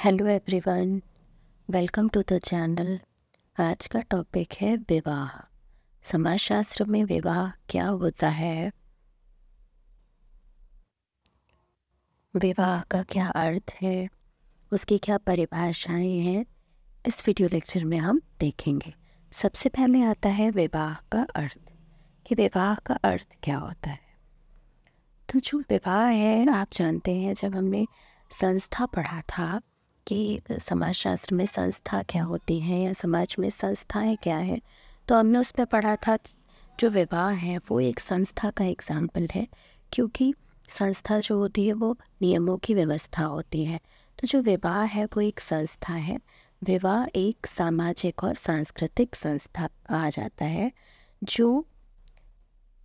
Hello everyone, welcome to the channel. आज का topic है विवाह। समाजशास्त्र में विवाह क्या होता है, विवाह का क्या अर्थ है, उसकी क्या परिभाषाएं हैं, इस वीडियो लेक्चर में हम देखेंगे। सबसे पहले आता है विवाह का अर्थ, कि विवाह का अर्थ क्या होता है। तो जो विवाह है, आप जानते हैं, जब हमने संस्था पढ़ा था कि समाजशास्त्र में संस्था क्या होती है या समाज में संस्थाएं क्या है, तो हमने उस पर पढ़ा था कि जो विवाह है वो एक संस्था का एग्जाम्पल है, क्योंकि संस्था जो होती है वो नियमों की व्यवस्था होती है। तो जो विवाह है वो एक संस्था है। विवाह एक सामाजिक और सांस्कृतिक संस्था कहा जाता है, जो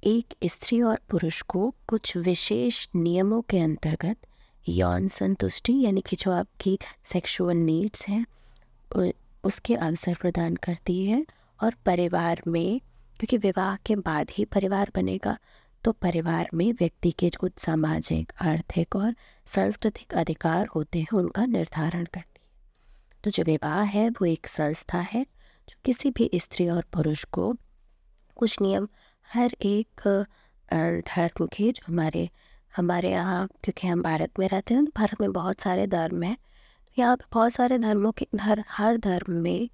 एक स्त्री और पुरुष को कुछ विशेष नियमों के अंतर्गत यौन संतुष्टि, यानी कि जो आपकी सेक्सुअल नीड्स हैं, उसके अवसर प्रदान करती है। और परिवार में, क्योंकि विवाह के बाद ही परिवार बनेगा, तो परिवार में व्यक्ति के कुछ सामाजिक, आर्थिक और सांस्कृतिक अधिकार होते हैं, उनका निर्धारण करती है। तो जो विवाह है वो एक संस्था है जो किसी भी स्त्री और पुरुष को कुछ नियम, हर एक धर्म के, जो हमारे यहाँ, क्योंकि हम भारत में रहते हैं, तो भारत में बहुत सारे धर्म हैं। तो यहाँ पे बहुत सारे धर्मों के हर धर्म में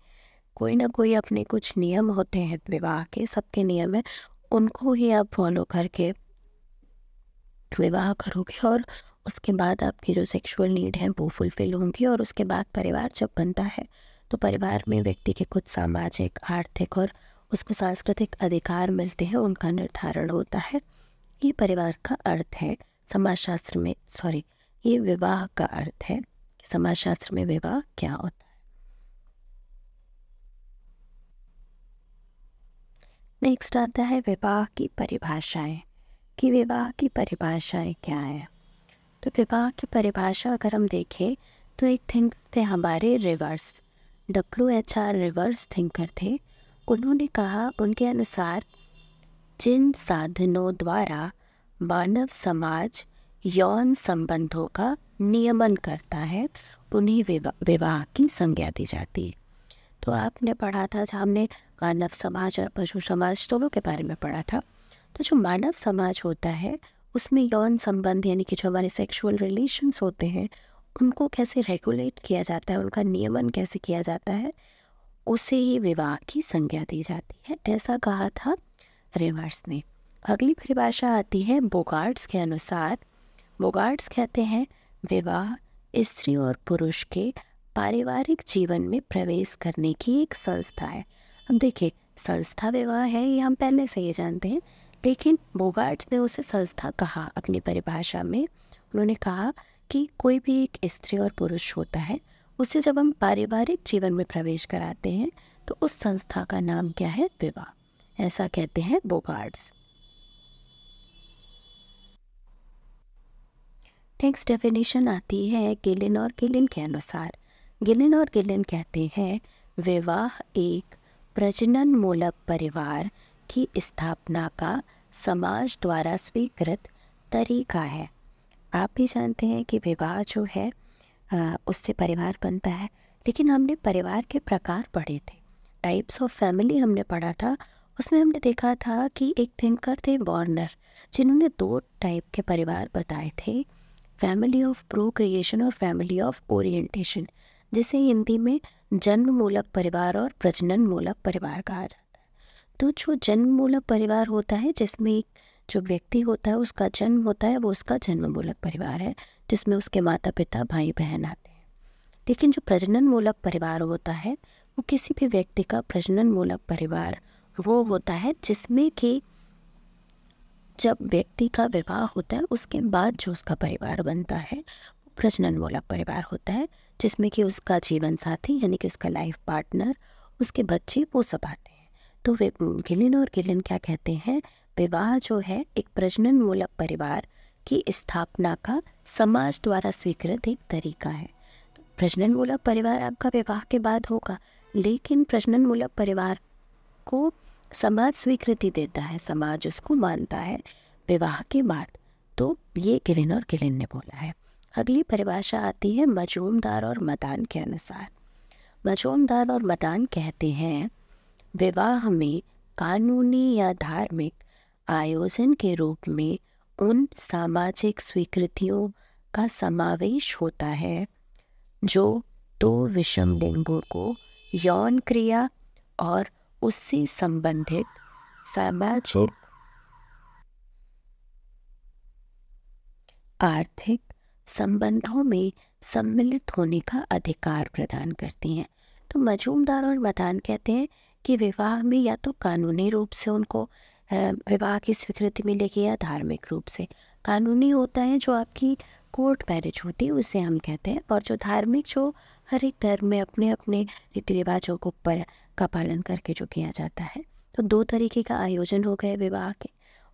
कोई ना कोई अपने कुछ नियम होते हैं विवाह के, सबके नियम है, उनको ही आप फॉलो करके विवाह करोगे, और उसके बाद आपकी जो सेक्सुअल नीड है वो फुलफिल होंगी। और उसके बाद परिवार जब बनता है तो परिवार में व्यक्ति के कुछ सामाजिक, आर्थिक और उसको सांस्कृतिक अधिकार मिलते हैं, उनका निर्धारण होता है। ये परिवार का अर्थ है समाजशास्त्र में, ये विवाह का अर्थ है कि समाजशास्त्र में विवाह क्या होता है। नेक्स्ट आता है विवाह की परिभाषाएं, कि विवाह की परिभाषाएं क्या है। तो विवाह की परिभाषा अगर हम देखें तो एक थिंकर थे हमारे रिवर्स, WHR रिवर्स थिंकर थे। उन्होंने कहा, उनके अनुसार जिन साधनों द्वारा मानव समाज यौन संबंधों का नियमन करता है उन्हें विवाह की संज्ञा दी जाती है। तो आपने पढ़ा था, जहाँ हमने मानव समाज और पशु समाज दोनों के बारे में पढ़ा था। तो जो मानव समाज होता है उसमें यौन संबंध, यानी कि जो हमारे सेक्सुअल रिलेशंस होते हैं, उनको कैसे रेगुलेट किया जाता है, उनका नियमन कैसे किया जाता है, उसे ही विवाह की संज्ञा दी जाती है, ऐसा कहा था रिवर्स ने। अगली परिभाषा आती है बोगार्ट्स के अनुसार। बोगार्ट्स कहते हैं विवाह स्त्री और पुरुष के पारिवारिक जीवन में प्रवेश करने की एक संस्था है। अब देखिए, संस्था विवाह है ये हम पहले से ही जानते हैं, लेकिन बोगार्ट्स ने उसे संस्था कहा अपनी परिभाषा में। उन्होंने कहा कि कोई भी एक स्त्री और पुरुष होता है, उससे जब हम पारिवारिक जीवन में प्रवेश कराते हैं तो उस संस्था का नाम क्या है, विवाह, ऐसा कहते हैं बोगार्ट्स। नेक्स्ट डेफिनेशन आती है गिलिन और गिलिन के अनुसार। गिलिन और गिलिन कहते हैं विवाह एक प्रजनन मूलक परिवार की स्थापना का समाज द्वारा स्वीकृत तरीका है। आप भी जानते हैं कि विवाह जो है उससे परिवार बनता है, लेकिन हमने परिवार के प्रकार पढ़े थे, टाइप्स ऑफ फैमिली हमने पढ़ा था। उसमें हमने देखा था कि एक थिंकर थे वार्नर, जिन्होंने 2 टाइप के परिवार बताए थे, फैमिली ऑफ प्रोक्रिएशन और फैमिली ऑफ ओरिएंटेशन, जिसे हिंदी में जन्म मूलक परिवार और प्रजनन मूलक परिवार कहा जाता है। तो जो जन्म मूलक परिवार होता है, जिसमें जो व्यक्ति होता है उसका जन्म होता है, वो उसका जन्म मूलक परिवार है, जिसमें उसके माता पिता, भाई बहन आते हैं। लेकिन जो प्रजनन मूलक परिवार होता है, वो किसी भी व्यक्ति का प्रजनन मूलक परिवार वो होता है जिसमें कि जब व्यक्ति का विवाह होता है उसके बाद जो उसका परिवार बनता है वो प्रजनन मूलक परिवार होता है, जिसमें कि उसका जीवन साथी, यानी कि उसका लाइफ पार्टनर, उसके बच्चे, वो सब आते हैं। तो वे गिलिन और गिलिन क्या कहते हैं, विवाह जो है एक प्रजनन मूलक परिवार की स्थापना का समाज द्वारा स्वीकृत एक तरीका है। तो प्रजनन मूलक परिवार आपका विवाह के बाद होगा, लेकिन प्रजनन मूलक परिवार को समाज स्वीकृति देता है, समाज उसको मानता है विवाह के बाद। तो ये गिलिन और गिलिन ने बोला है। अगली परिभाषा आती है मजूमदार और मदान के अनुसार। मजूमदार और मदान कहते हैं विवाह में कानूनी या धार्मिक आयोजन के रूप में उन सामाजिक स्वीकृतियों का समावेश होता है जो दो विषम लिंगों को यौन क्रिया और उससे संबंधित सामाजिक, आर्थिक संबंधों में सम्मिलित होने का अधिकार प्रदान करती हैं। तो मजूमदार और मदान कहते हैं कि विवाह में या तो कानूनी रूप से उनको विवाह की स्वीकृति मिलेगी या धार्मिक रूप से। कानूनी होता है जो आपकी कोर्ट मैरिज होती है, उसे हम कहते हैं, और जो धार्मिक जो हर एक धर्म में अपने अपने रीति रिवाजों का पालन करके जो किया जाता है। तो दो तरीके का आयोजन हो गए विवाह के।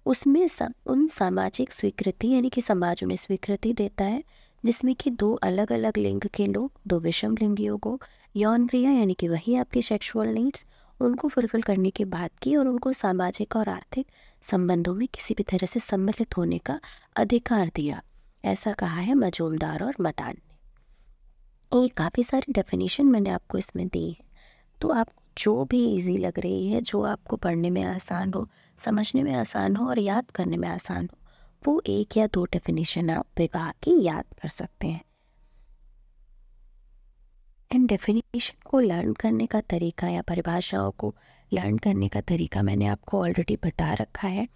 उसमें उन सामाजिक स्वीकृति यानी कि समाज उन्हें स्वीकृति देता है जिसमें कि दो अलग अलग लिंग के लोग, दो विषम लिंगियों को यौन क्रिया यानी कि वही आपकी सेक्सुअल नीड्स उनको फुलफिल करने की बात की और उनको सामाजिक और आर्थिक संबंधों में किसी भी तरह से सम्मिलित होने का अधिकार दिया। ऐसा कहा है मजूमदार और मदान ने। ये काफ़ी सारी डेफिनेशन मैंने आपको इसमें दी है, तो आपको जो भी इजी लग रही है, जो आपको पढ़ने में आसान हो, समझने में आसान हो और याद करने में आसान हो, वो एक या दो डेफिनेशन आप विवाह की याद कर सकते हैं। इन डेफिनेशन को लर्न करने का तरीका या परिभाषाओं को लर्न करने का तरीका मैंने आपको ऑलरेडी बता रखा है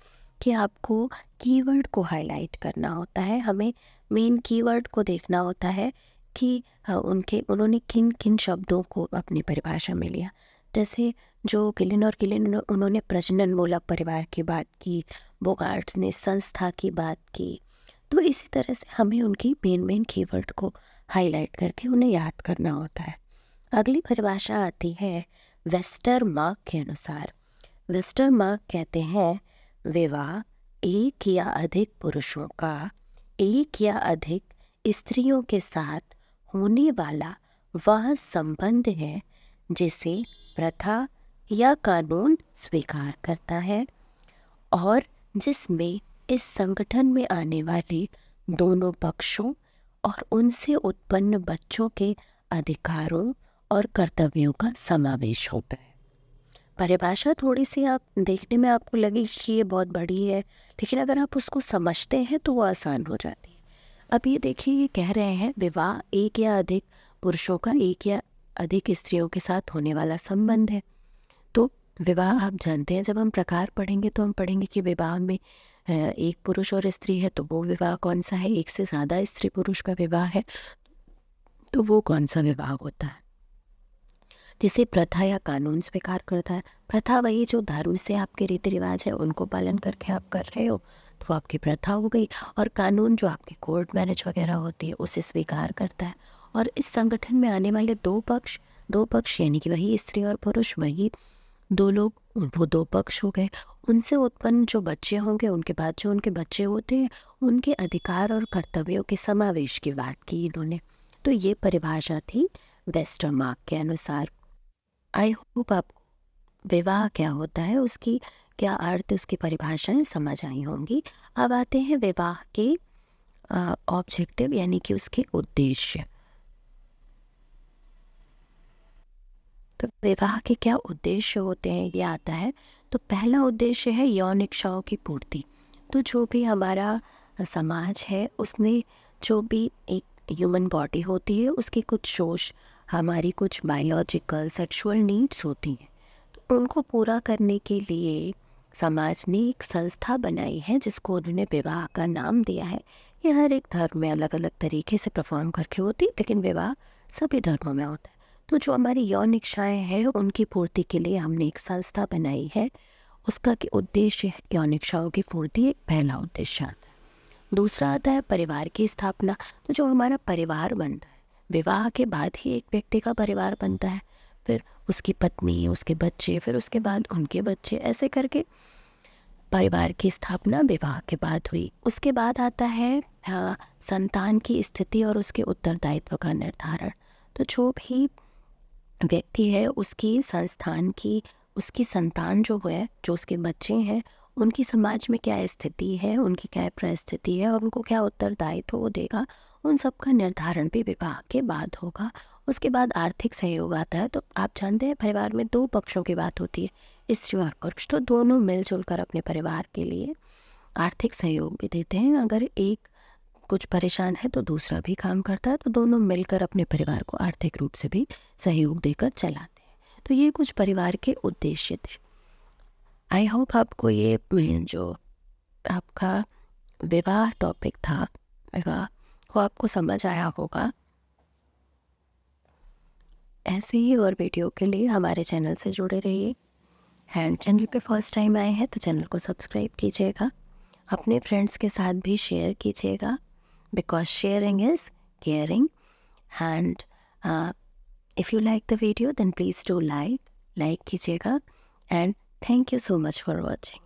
कि आपको कीवर्ड को हाईलाइट करना होता है। हमें मेन कीवर्ड को देखना होता है कि उन्होंने किन किन शब्दों को अपनी परिभाषा में लिया। जैसे जो किलिन और किलिन उन्होंने प्रजनन मूलक परिवार की बात की, बोगार्ट्स ने संस्था की बात की। तो इसी तरह से हमें उनकी मेन कीवर्ड को हाईलाइट करके उन्हें याद करना होता है। अगली परिभाषा आती है वेस्टरमार्क के अनुसार। वेस्टरमार्क कहते हैं विवाह एक या अधिक पुरुषों का एक या अधिक स्त्रियों के साथ होने वाला वह संबंध है जिसे प्रथा या कानून स्वीकार करता है और जिसमें इस संगठन में आने वाले दोनों पक्षों और उनसे उत्पन्न बच्चों के अधिकारों और कर्तव्यों का समावेश होता है। परिभाषा थोड़ी सी आप देखने में आपको लगी कि ये बहुत बड़ी है, लेकिन अगर आप उसको समझते हैं तो वो आसान हो जाती है। अब ये देखिए, ये कह रहे हैं विवाह एक या अधिक पुरुषों का एक या अधिक स्त्रियों के साथ होने वाला संबंध है। तो विवाह आप जानते हैं, जब हम प्रकार पढ़ेंगे तो हम पढ़ेंगे कि विवाह में एक पुरुष और स्त्री है तो वो विवाह कौन सा है, एक से ज़्यादा स्त्री पुरुष का विवाह है तो वो कौन सा विवाह होता है, जिसे प्रथा या कानून स्वीकार करता है। प्रथा वही जो धर्म से आपके रीति रिवाज है उनको पालन करके आप कर रहे हो तो आपकी प्रथा हो गई, और कानून जो आपकी कोर्ट मैरिज वगैरह होती है उसे स्वीकार करता है। और इस संगठन में आने वाले दो पक्ष यानी कि वही स्त्री और पुरुष, वही दो लोग, वो दो पक्ष हो गए। उनसे उत्पन्न जो बच्चे होंगे, उनके बाद जो उनके बच्चे होते हैं, उनके अधिकार और कर्तव्यों के समावेश की बात की इन्होंने। तो ये परिभाषा थी वेस्टरमार्क के अनुसार। आई होप आपको विवाह क्या होता है, उसकी क्या अर्थ, उसकी परिभाषाएं समझ आई होंगी। अब आते हैं विवाह के ऑब्जेक्टिव यानी कि उसके उद्देश्य। तो विवाह के क्या उद्देश्य होते हैं ये आता है। तो पहला उद्देश्य है यौन इच्छाओं की पूर्ति। तो जो भी हमारा समाज है उसने जो भी एक ह्यूमन बॉडी होती है उसकी कुछ जोश, हमारी कुछ बायोलॉजिकल सेक्सुअल नीड्स होती हैं, तो उनको पूरा करने के लिए समाज ने एक संस्था बनाई है जिसको उन्होंने विवाह का नाम दिया है। ये हर एक धर्म में अलग अलग तरीके से परफॉर्म करके होती है, लेकिन विवाह सभी धर्मों में होता है। तो जो हमारी यौन इच्छाएँ हैं उनकी पूर्ति के लिए हमने एक संस्था बनाई है। उसका उद्देश्य है यौन इच्छाओं की पूर्ति, एक पहला उद्देश्य आता है। दूसरा आता है परिवार की स्थापना। तो जो हमारा परिवार बनता है, विवाह के बाद ही एक व्यक्ति का परिवार बनता है, फिर उसकी पत्नी, उसके बच्चे, फिर उसके बाद उनके बच्चे, ऐसे करके परिवार की स्थापना विवाह के बाद हुई। उसके बाद आता है संतान की स्थिति और उसके उत्तरदायित्व का निर्धारण। तो जो भी व्यक्ति है उसकी उसकी संतान जो है, जो उसके बच्चे हैं, उनकी समाज में क्या स्थिति है, उनकी क्या परिस्थिति है और उनको क्या उत्तरदायित्व वो देगा, उन सब का निर्धारण भी विवाह के बाद होगा। उसके बाद आर्थिक सहयोग आता है। तो आप जानते हैं परिवार में दो पक्षों की बात होती है, स्त्री और पुरुष। तो दोनों मिलजुल कर अपने परिवार के लिए आर्थिक सहयोग भी देते हैं। अगर एक कुछ परेशान है तो दूसरा भी काम करता है, तो दोनों मिलकर अपने परिवार को आर्थिक रूप से भी सहयोग देकर चलाते हैं। तो ये कुछ परिवार के उद्देश्य थे। आई होप आपको ये जो आपका विवाह टॉपिक था, विवाह, वो आपको समझ आया होगा। ऐसे ही और वीडियो के लिए हमारे चैनल से जुड़े रहिए। एंड चैनल पे फर्स्ट टाइम आए हैं तो चैनल को सब्सक्राइब कीजिएगा, अपने फ्रेंड्स के साथ भी शेयर कीजिएगा, because sharing is caring. And if you like the video then please do like कीजिएगा। And thank you so much for watching.